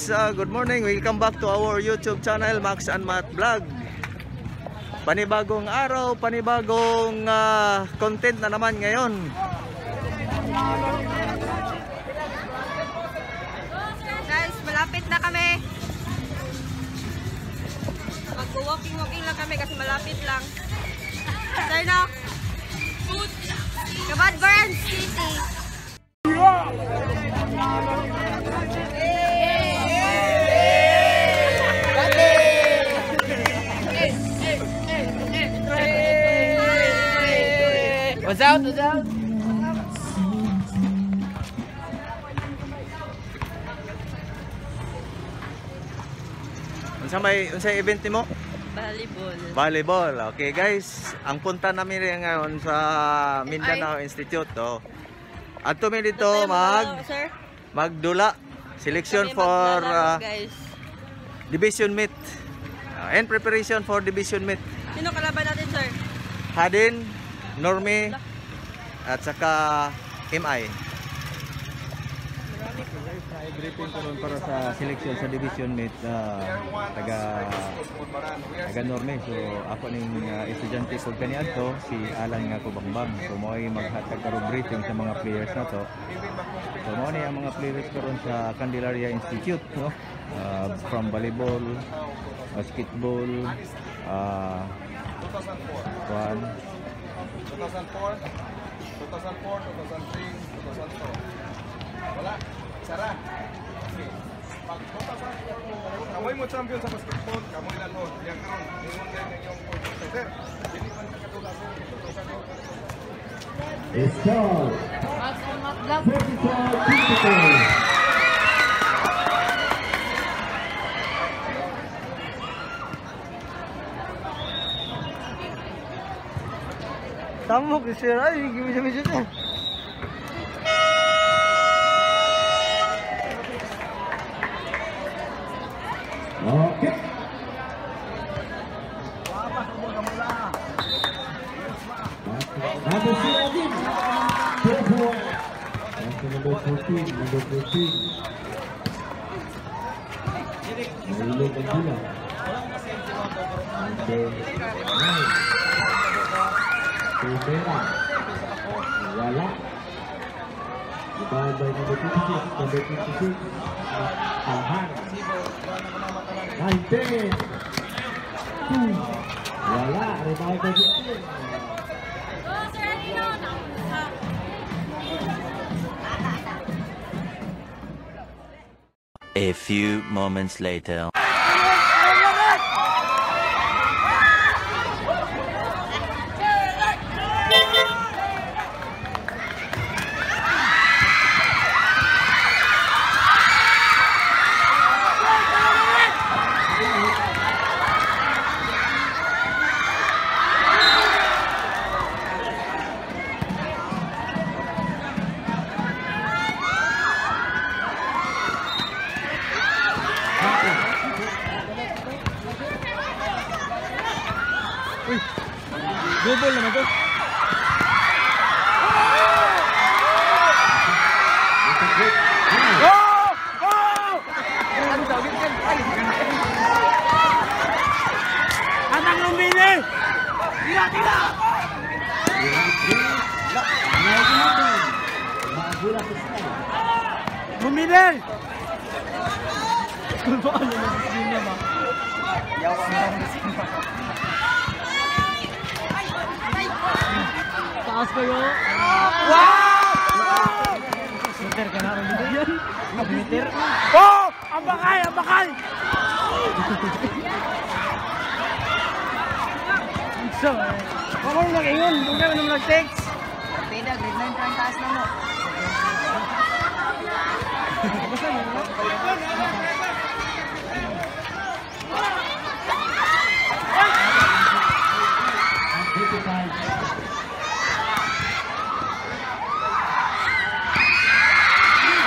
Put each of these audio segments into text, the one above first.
guys, good morning. Welcome back to our YouTube channel, Max and Matt Vlog. Panibagong araw, panibagong content na naman ngayon. Guys, malapit na kami. Mag-walking lang kami kasi malapit lang. Sir, no? Kabadbaran City. What's out? What's out? Unsay event mo? Volleyball. Volleyball. Okay guys, ang punta namin ngayon sa Mindanao Institute to. Ato mi dito magdula selection for division meet. And preparation for division meet. Sino kalaban natin, sir? Hadin, Norme, at saka MI. Greeting ko ron para sa selection sa division meet taga Norme. So ako ning estudyante ko kaniadto si Alan nga ko Bangbang. So mo ay maghatag karo briefing sa mga players na to. So mo ni ang mga players karon sa Candelaria Institute, no? From volleyball, basketball, 2004, 2003, 2004. Wala. Sara. Pag 2004, kamoy mo champion sa basketball, kamoy lang ho. Yang karon, ingon din yung sir. Dili man katulad sa 2004. It's called Tamo kasi ay gimana na. Okay. Number 17. Number 14. Number 14. Nahilog ang gula. Number 9. Pumera. Wala. Ibabay number 26. Number 26. Alhan. 19. 2. Wala. Rebound by 15. A few moments later. Double naman to. Atang lumini! Tira! Tira! Lumini! Kung ano na sila ba? Yawa na sila. Taas kayo. Wow! Meter ka na rin dito yan. Meter. Oh! Ang bakay! Ang bakay! So, ako nung nag-ingon. Huwag ka nung nag-text. Peda, grade 9 pa ang taas na mo. Basta yun, no?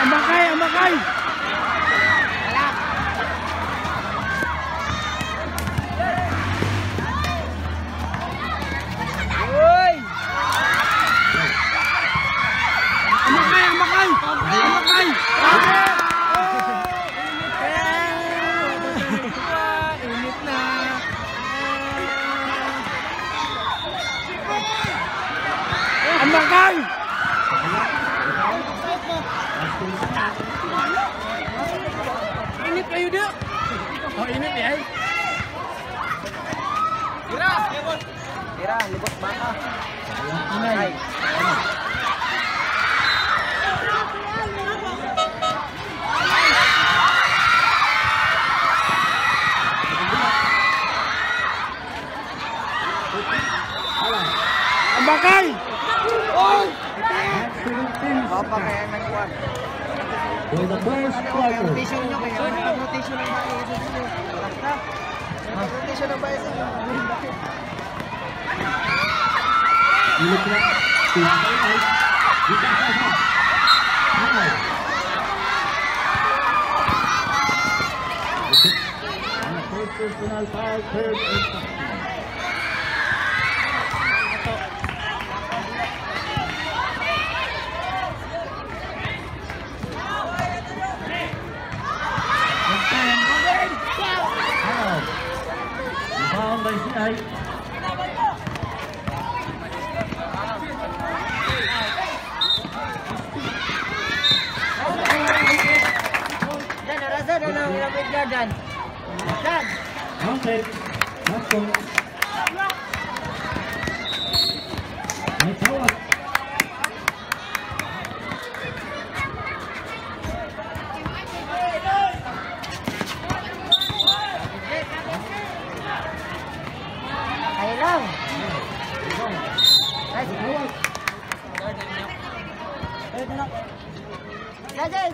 Amakay! Amakay! Wala. Uy! Init kayo dia. Oh, init ya. Tira, libot bata. Inay. Ang bakay! Oh! Papa kaya nagkuhan. For the first quarter. Rotation nyo kayo. Rotation ng bahay. Basta. Rotation ng bahay sa inyo. Look at first personal foul, third instruction. Foul by CI. Dan, rasa dan ang ilapit na dan. Dan. Okay. Let's go. May tawag. Ay lang. Ay, Tawag. Dada.